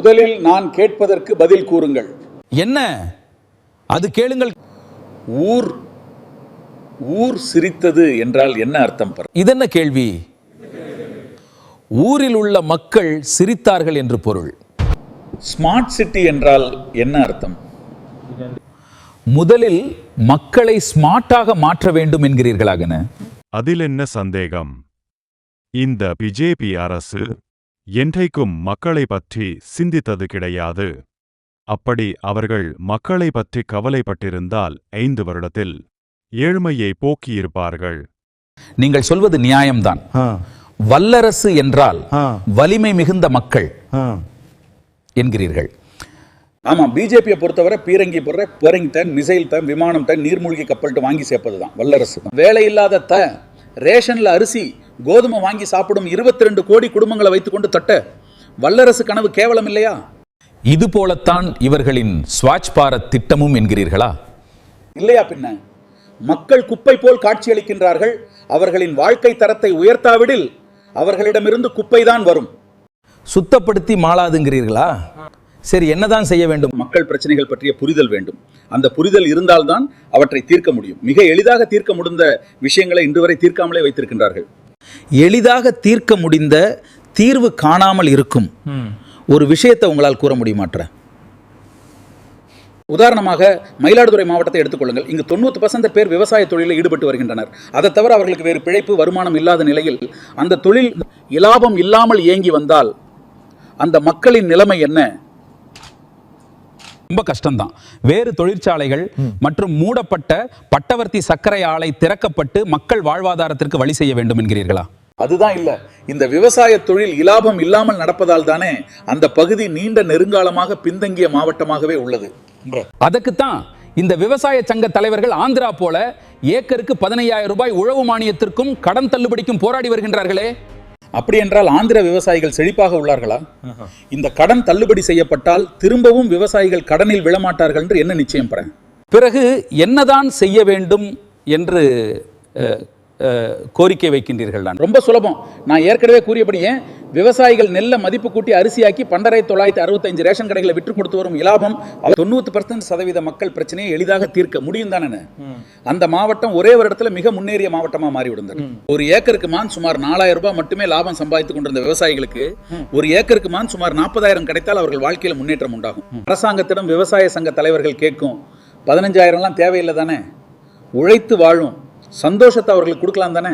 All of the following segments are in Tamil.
முதலில் நான் கேட்பதற்கு பதில் கூறுங்கள். என்ன அது கேளுங்கள். ஊர் ஊர் சிரித்தது என்றால் என்ன அர்த்தம்? இதென்ன கேள்வி? ஊரில் உள்ள மக்கள் சிரித்தார்கள் என்று பொருள். ஸ்மார்ட் சிட்டி என்றால் என்ன அர்த்தம்? முதலில் மக்களை ஸ்மார்ட்டாக மாற்ற வேண்டும் என்கிறீர்களாகன. அதில் என்ன சந்தேகம்? இந்த பிஜேபி அரசு என்றைக்கும் மக்களை பற்றி சிந்தித்தது கிடையாது. அப்படி அவர்கள் மக்களை பற்றி கவலைப்பட்டிருந்தால் 5 வருடத்தில் ஏழ்மையை போக்கியிருப்பார்கள். நீங்கள் சொல்வது நியாயம்தான். வல்லரசு என்றால் வலிமை மிகுந்த மக்கள் என்கிறீர்கள். ஆமா, பிஜேபியை பொறுத்தவரை பீரங்கி போடுற பெரிங்டன், மிசைல் டன், விமானம் டன், நீர்மூழ்கி கப்பல்ட்டு வாங்கி சேர்ப்பது தான் வல்லரசு. வேலை இல்லாத ரேஷன்ல அரிசி கோதுமை வாங்கி சாப்பிடும் 22 கோடி குடும்பங்களை வைத்துக்கொண்டு தட்ட வல்லரசு கனவு கேவலம் இல்லையா? இது போலத்தான் இவர்களின் ஸ்வச் பாரத் திட்டமும் என்கிறீர்களா? இல்லையா பின்ன? மக்கள் குப்பை போல் காட்சியளிக்கின்றார்கள். அவர்களின் வாழ்க்கை தரத்தை உயர்த்தாவிடில் அவர்களிடமிருந்து குப்பைதான் வரும். சுத்தப்படுத்தி மாளாதுங்கிறீர்களா? சரி, என்னதான் செய்ய வேண்டும்? மக்கள் பிரச்சனைகள் பற்றிய புரிதல் வேண்டும். அந்த புரிதல் இருந்தால்தான் அவற்றை தீர்க்க முடியும். மிக எளிதாக தீர்க்க முடிந்த விஷயங்களை இன்று வரை தீர்க்காமலே வைத்திருக்கின்றார்கள். எளிதாக தீர்க்க முடிந்த தீர்வு காணாமல் இருக்கும் ஒரு விஷயத்தை உங்களால் கூற முடியுமாற்ற? உதாரணமாக மயிலாடுதுறை மாவட்டத்தை எடுத்துக்கொள்ளுங்கள். இங்கு 90% பேர் விவசாய தொழிலில் ஈடுபட்டு வருகின்றனர். அதை தவிர அவர்களுக்கு வேறு பிழைப்பு வருமானம் இல்லாத நிலையில் அந்த தொழில் இலாபம் இல்லாமல் இயங்கி வந்தால் அந்த மக்களின் நிலைமை என்ன? ரொம்ப கஷ்டம்தான். வேறு தொழிற்சாலைகள் மற்றும் மூடப்பட்ட பட்டவர்த்தி சர்க்கரை ஆலை திறக்கப்பட்டு மக்கள் வாழ்வாதாரத்திற்கு வழி செய்ய வேண்டும் என்கிறீர்களா? அதுதான் இல்ல. இந்த விவசாய தொழில் இலாபம் இல்லாமல் நடப்பதால் தானே அந்த பகுதி நீண்ட நெருங்காலமாக பின்தங்கிய மாவட்டமாகவே உள்ளது. அதுக்குத்தான் இந்த விவசாய சங்க தலைவர்கள் ஆந்திரா போல ஏக்கருக்கு 15,000 ரூபாய் உழவு மானியத்திற்கும் கடன் தள்ளுபடிக்கும் போராடி வருகின்றார்களே. அப்படி என்றால் ஆந்திர விவசாயிகள் செழிப்பாக உள்ளார்களா? இந்த கடன் தள்ளுபடி செய்யப்பட்டால் திரும்பவும் விவசாயிகள் கடனில் விழமாட்டார்கள் என்று என்ன நிச்சயம் பெற? பிறகு என்னதான் செய்ய வேண்டும் என்று கோரிக்கை வைக்கின்றீர்கள்? ரொம்ப சுலபம். நான் ஏற்கனவே கூறியபடியே விவசாயிகள் நெல்லை மதிப்பு கூட்டி அரிசியாக்கி 12,965 ரேஷன் கடைகளை விற்று கொடுத்து வரும் இலாபம் 90% மக்கள் பிரச்சனையை எளிதாக தீர்க்க முடியும் தானே. அந்த மாவட்டம் ஒரே வருடத்துல மிக முன்னேறிய மாவட்டமா மாறிவிடுந்தது. ஒரு ஏக்கருக்கு மான் சுமார் 4,000 ரூபாய் மட்டுமே லாபம் சம்பாதித்துக் கொண்டிருந்த விவசாயிகளுக்கு ஒரு ஏக்கருக்கு மான் சுமார் 40,000 கிடைத்தால் அவர்கள் வாழ்க்கையில முன்னேற்றம் உண்டாகும். அரசாங்கத்திடம் விவசாய சங்க தலைவர்கள் கேட்கும் 15,000 தேவையில்லை தானே, உழைத்து வாழும் சந்தோஷத்தை அவர்களுக்கு கொடுக்கலாம் தானே.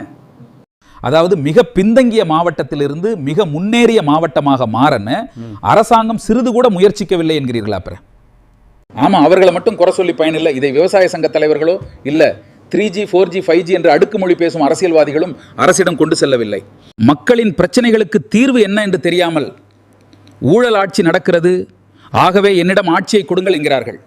அதாவது மிக பின்தங்கிய மாவட்டத்திலிருந்து மிக முன்னேறிய மாவட்டமாக மாறன்னு அரசாங்கம் சிறிது கூட முயற்சிக்கவில்லை என்கிறீர்களா? ஆமா, அவர்களை மட்டும் குறை சொல்லி பயனில்லை. இதை விவசாய சங்க தலைவர்களோ இல்ல 3G 4G 5G என்று அடுக்குமொழி பேசும் அரசியல்வாதிகளும் அரசிடம் கொண்டு செல்லவில்லை. மக்களின் பிரச்சனைகளுக்கு தீர்வு என்ன என்று தெரியாமல் ஊழல் ஆட்சி நடக்கிறது, ஆகவே என்னிடம் ஆட்சியை கொடுங்கள் என்கிறார்கள்.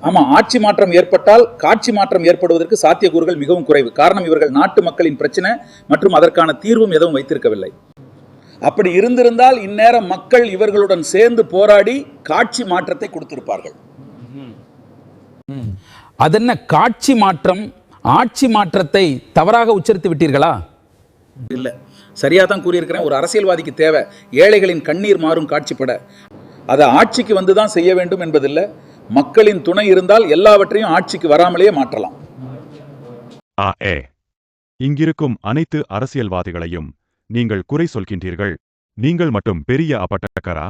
ஆமா, ஆட்சி மாற்றம் ஏற்பட்டால் காட்சி மாற்றம் ஏற்படுவதற்கு சாத்தியக்கூறுகள் மிகவும் குறைவு. காரணம், இவர்கள் நாட்டு மக்களின் பிரச்சனை மற்றும் அதற்கான தீர்வும் எதுவும் வைத்திருக்கவில்லை. அப்படி இருந்திருந்தால் இந்நேரம் மக்கள் இவர்களுடன் சேர்ந்து போராடி காட்சி மாற்றத்தை கொடுத்திருப்பார்கள். அதென்ன காட்சி மாற்றம்? ஆட்சி மாற்றத்தை தவறாக உச்சரித்து விட்டீர்களா? இல்ல, சரியா தான் கூறியிருக்கிறேன். ஒரு அரசியல்வாதிக்கு தேவை ஏழைகளின் கண்ணீர் மாறும் காட்சிப்பட. அதை ஆட்சிக்கு வந்துதான் செய்ய வேண்டும் என்பதில்லை. மக்களின் துணை இருந்தால் எல்லாவற்றையும் ஆட்சிக்கு வராமலேயே மாற்றலாம். இங்கிருக்கும் அனைத்து அரசியல்வாதிகளையும் நீங்கள் குறை சொல்கின்றீர்கள். நீங்கள் மட்டும் பெரிய அப்பட்டக்கரா?